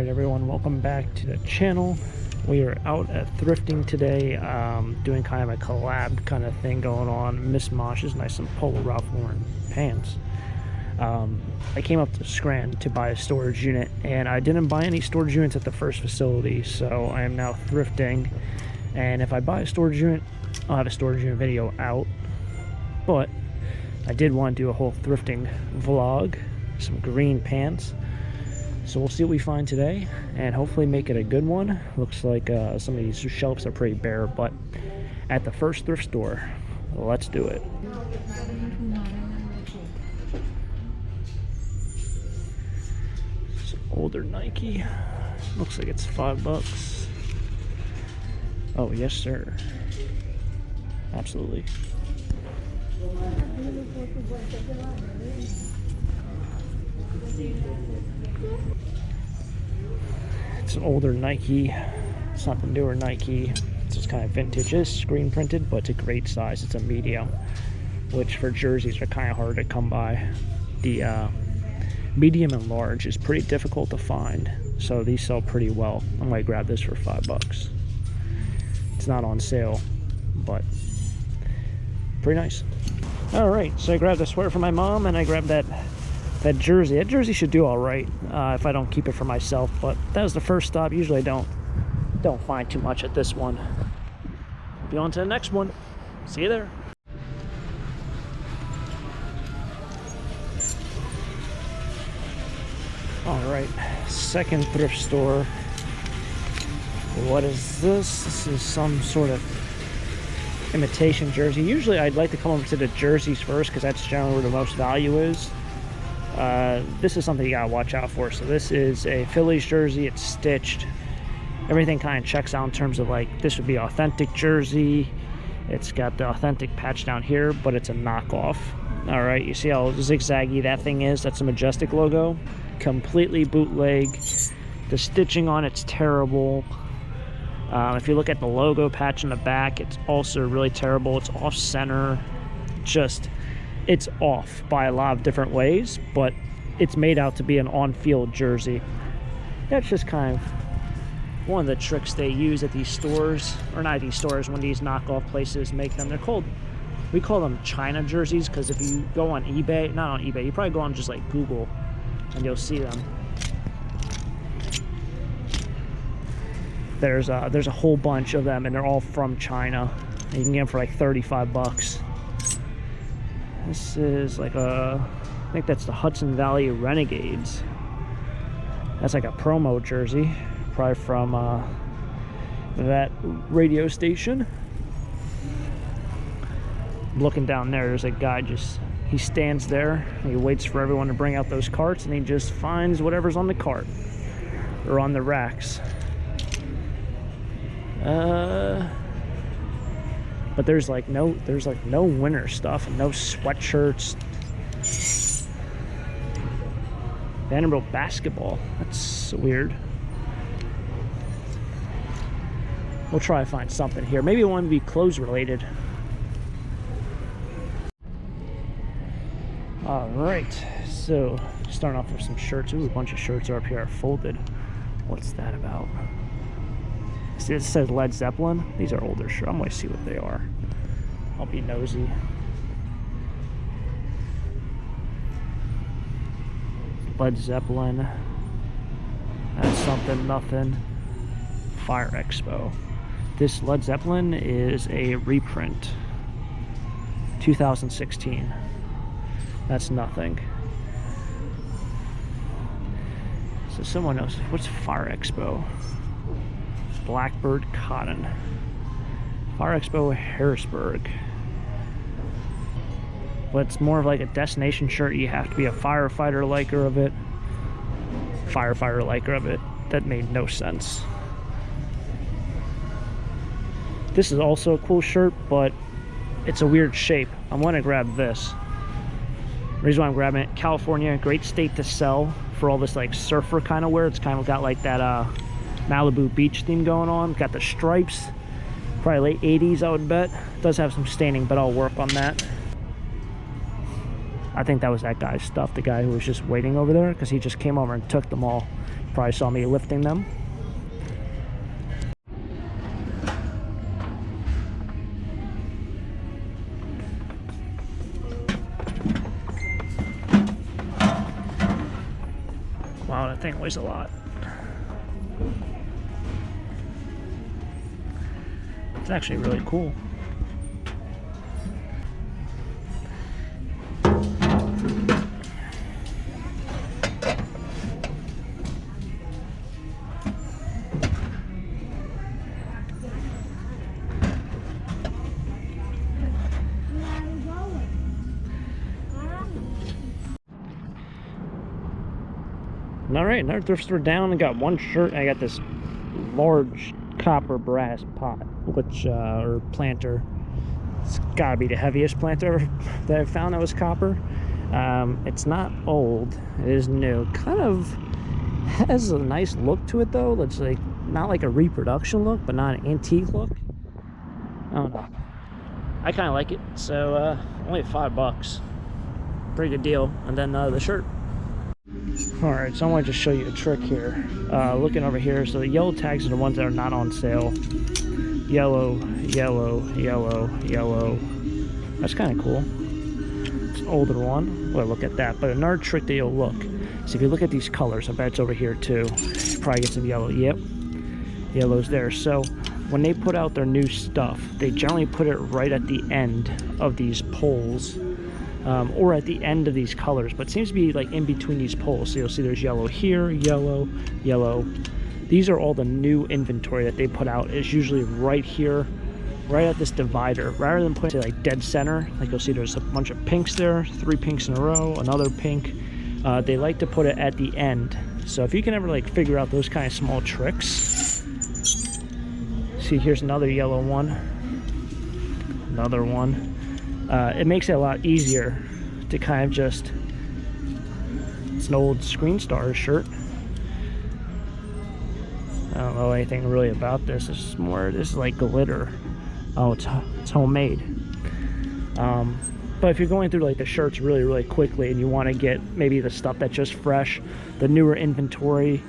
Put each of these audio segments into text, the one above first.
Alright everyone, welcome back to the channel. We are out at thrifting today, doing kind of a collab kind of thing going on. Miss Mosh's nice and Polo Ralph Lauren pants. I came up to Scranton to buy a storage unit, and I didn't buy any storage units at the first facility, so I am now thrifting. And if I buy a storage unit, I'll have a storage unit video out. But I did want to do a whole thrifting vlog, some green pants. So we'll see what we find today, and hopefully make it a good one. Looks like some of these shelves are pretty bare, but at the first thrift store, let's do it. It's older Nike. Looks like it's $5. Oh, yes, sir. Absolutely. It's an older Nike. It's not the newer Nike. It's just kind of vintage. It's screen printed, but it's a great size. It's a medium, which for jerseys are kind of hard to come by. The medium and large is pretty difficult to find, so these sell pretty well. I might grab this for $5. It's not on sale, but pretty nice. All right, so I grabbed a sweater for my mom, and I grabbed that jersey. That jersey should do all right if I don't keep it for myself, but that was the first stop. Usually I don't find too much at this one. Be on to the next one. See you there. All right, second thrift store. What is this? This is some sort of imitation jersey. Usually I'd like to come over to the jerseys first because that's generally where the most value is. This is something you gotta watch out for. So this is a Phillies jersey. It's stitched. Everything kind of checks out in terms of, like, this would be authentic jersey. It's got the authentic patch down here, but it's a knockoff. All right, you see how zigzaggy that thing is? That's a Majestic logo. Completely bootleg. The stitching on it's terrible. If you look at the logo patch in the back, it's also really terrible. It's off center. It's off by a lot of different ways, but it's made out to be an on-field jersey. That's just kind of one of the tricks they use at these stores, or not these stores, when these knockoff places make them. We call them China jerseys, because if you go on eBay, not on eBay, you probably go on just like Google, and you'll see them. There's a whole bunch of them, and they're all from China. And you can get them for like $35. This is like I think that's the Hudson Valley Renegades. That's like a promo jersey, probably from that radio station. Looking down there, there's a guy he stands there, and he waits for everyone to bring out those carts, and he just finds whatever's on the cart or on the racks. But there's no winter stuff and no sweatshirts. Vanderbilt basketball. That's weird. We'll try to find something here. Maybe it won't be clothes related. All right. So starting off with some shirts. Ooh, a bunch of shirts are up here are folded. What's that about? It says Led Zeppelin. These are older shirts. I'm going to see what they are. I'll be nosy. Led Zeppelin. That's something, nothing. Fire Expo. This Led Zeppelin is a reprint. 2016. That's nothing. So someone else. What's Fire Expo? Blackbird Cotton. Fire Expo Harrisburg. But it's more of like a destination shirt. You have to be a firefighter liker of it. Firefighter liker of it. That made no sense. This is also a cool shirt, but it's a weird shape. I'm gonna grab this. The reason why I'm grabbing it, California, great state to sell for all this like surfer kind of wear. It's kind of got like that Malibu beach theme going on. Got the stripes, probably late 80s I would bet. It does have some staining, but I'll work on that. I think that was that guy's stuff, the guy who was just waiting over there, because he just came over and took them all. Probably saw me lifting them. Wow, that thing weighs a lot. It's actually really cool. All right, another thrift store down. I got one shirt. I got this large copper brass pot, which or planter. It's gotta be the heaviest planter that I've found that was copper. It's not old. It is new. Kind of has a nice look to it though. It's like not like a reproduction look, but not an antique look. I don't know. I kind of like it. So only $5. Pretty good deal. And then the shirt. Alright, so I want to just show you a trick here. Looking over here, so the yellow tags are the ones that are not on sale. Yellow, yellow, yellow, yellow. That's kind of cool. It's an older one. Well, look at that. But another trick that you'll look. So if you look at these colors, I bet it's over here too. You probably get some yellow. Yep. Yellow's there. So when they put out their new stuff, they generally put it right at the end of these poles. Or at the end of these colors, but it seems to be like in between these poles. So you'll see there's yellow here, yellow, yellow. These are all the new inventory that they put out. It's usually right here, right at this divider. Rather than putting it like dead center, like you'll see there's a bunch of pinks there, 3 pinks in a row, another pink. They like to put it at the end. So if you can ever like figure out those kind of small tricks. See, here's another yellow one, another one. It makes it a lot easier to kind of just, it's an old Screen Stars shirt. I don't know anything really about this. This is like glitter. Oh, it's homemade. But if you're going through like the shirts really quickly and you want to get maybe the stuff that's just fresh, the newer inventory,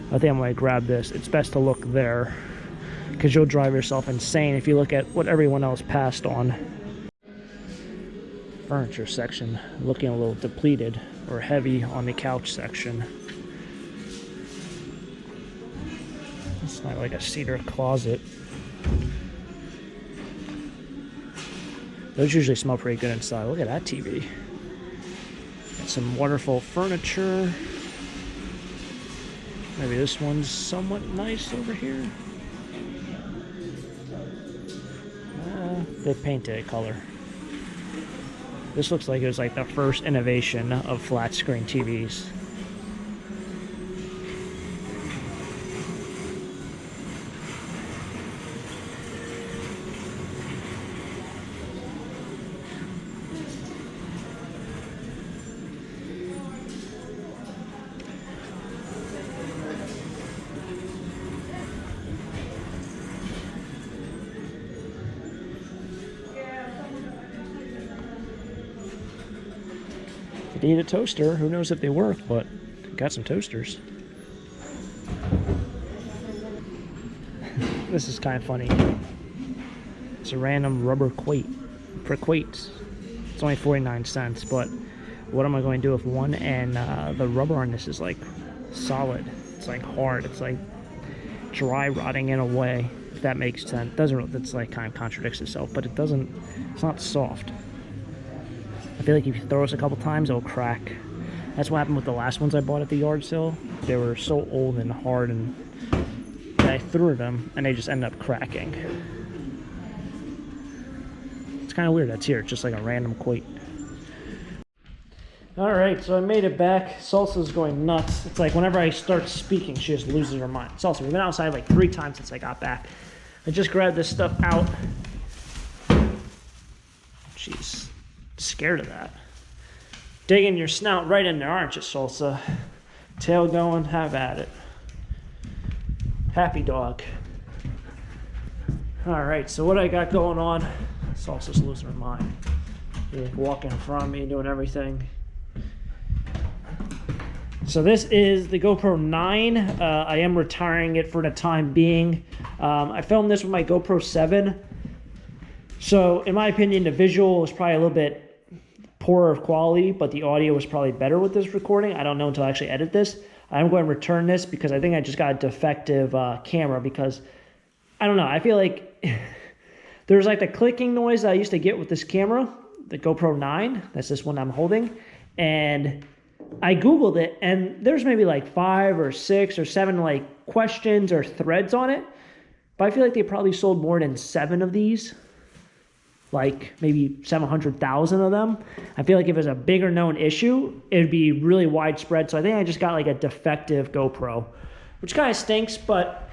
I think I'm going to grab this. It's best to look there because you'll drive yourself insane if you look at what everyone else passed on. Furniture section looking a little depleted or heavy on the couch section. It's not like a cedar closet. Those usually smell pretty good inside. Look at that TV. Got some wonderful furniture. Maybe this one's somewhat nice over here. They painted a color. This looks like it was like the first innovation of flat screen TVs. If you need a toaster, who knows if they work, but got some toasters. This is kind of funny. It's a random rubber quate for quates. It's only 49 cents, but what am I going to do with one? And the rubber on this is like solid. It's like hard. It's like dry rotting in a way, if that makes sense. Doesn't, that's like kind of contradicts itself, but it doesn't, it's not soft. I feel like if you throw this a couple times, it'll crack. That's what happened with the last ones I bought at the yard sale. They were so old and hard, and I threw them, and they just ended up cracking. It's kind of weird that's here. It's just like a random quate. Alright, so I made it back. Salsa's going nuts. It's like whenever I start speaking, she just loses her mind. Salsa, we've been outside like 3 times since I got back. I just grabbed this stuff out. She's scared of that. Digging your snout right in there, aren't you, Salsa? Tail going, have at it. Happy dog. Alright, so what I got going on, Salsa's losing her mind. She's walking in front of me, doing everything. So this is the GoPro 9. I am retiring it for the time being. I filmed this with my GoPro 7. So in my opinion, the visual was probably a little bit poorer quality, but the audio was probably better with this recording. I don't know until I actually edit this. I'm going to return this because I think I just got a defective camera, because I don't know. I feel like there's like the clicking noise that I used to get with this camera, the GoPro 9. That's this one I'm holding. And I Googled it, and there's maybe like 5 or 6 or 7 like questions or threads on it. But I feel like they probably sold more than 7 of these. Like maybe 700,000 of them. I feel like if it was a bigger known issue, it would be really widespread. So I think I just got like a defective GoPro, which kind of stinks, but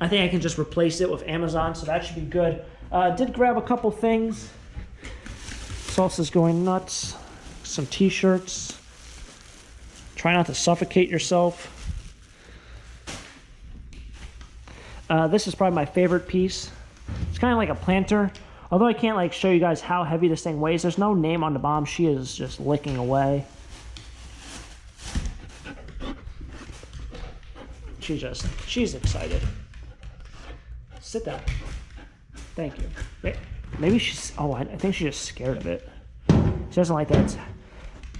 I think I can just replace it with Amazon, so that should be good. Did grab a couple things. Salsa's going nuts. Some t-shirts. Try not to suffocate yourself. This is probably my favorite piece. It's kind of like a planter. Although I can't like show you guys how heavy this thing weighs. There's no name on the bottom. She is just licking away. She's excited. Sit down. Thank you. Maybe she's, oh, I think she's just scared of it. She doesn't like that it's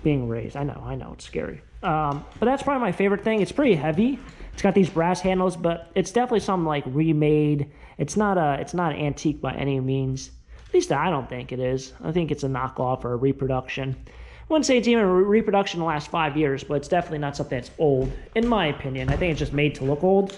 being raised. I know, it's scary. But that's probably my favorite thing. It's pretty heavy. It's got these brass handles, but it's definitely something like remade. It's not an antique by any means. At least I don't think it is. I think it's a knockoff or a reproduction. I wouldn't say it's even a reproduction in the last 5 years, but it's definitely not something that's old, in my opinion. I think it's just made to look old.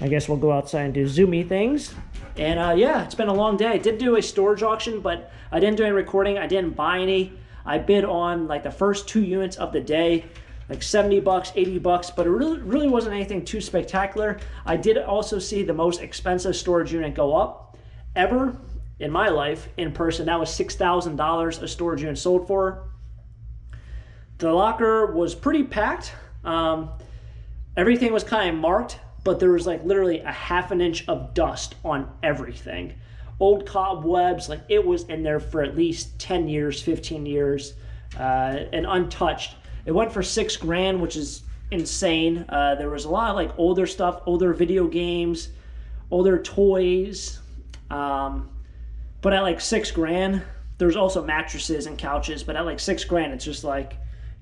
I guess we'll go outside and do zoomy things. And yeah, it's been a long day. I did do a storage auction, but I didn't do any recording. I didn't buy any. I bid on like the first 2 units of the day, like 70 bucks, 80 bucks, but it really wasn't anything too spectacular. I did also see the most expensive storage unit go up ever in my life in person. That was $6,000 a storage unit sold for. The locker was pretty packed. Everything was kind of marked, but there was like literally a ½ an inch of dust on everything. Old cobwebs, like it was in there for at least 10 years, 15 years, and untouched. It went for $6 grand, which is insane. There was a lot of like older stuff, older video games, older toys. But at like $6 grand, there's also mattresses and couches, but at like $6 grand, it's just like,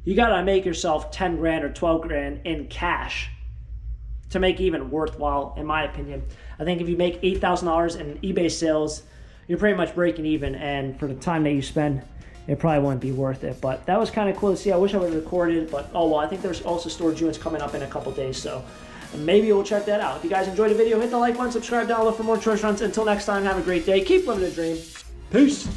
you gotta make yourself 10 grand or 12 grand in cash to make it even worthwhile, in my opinion. I think if you make $8,000 in eBay sales, you're pretty much breaking even, and for the time that you spend, it probably wouldn't be worth it. But that was kind of cool to see. I wish I would have recorded, but oh well. I think there's also storage units coming up in a couple days, so maybe we'll check that out. If you guys enjoyed the video, hit the like button, subscribe down below for more choice runs. Until next time, have a great day. Keep living the dream. Peace.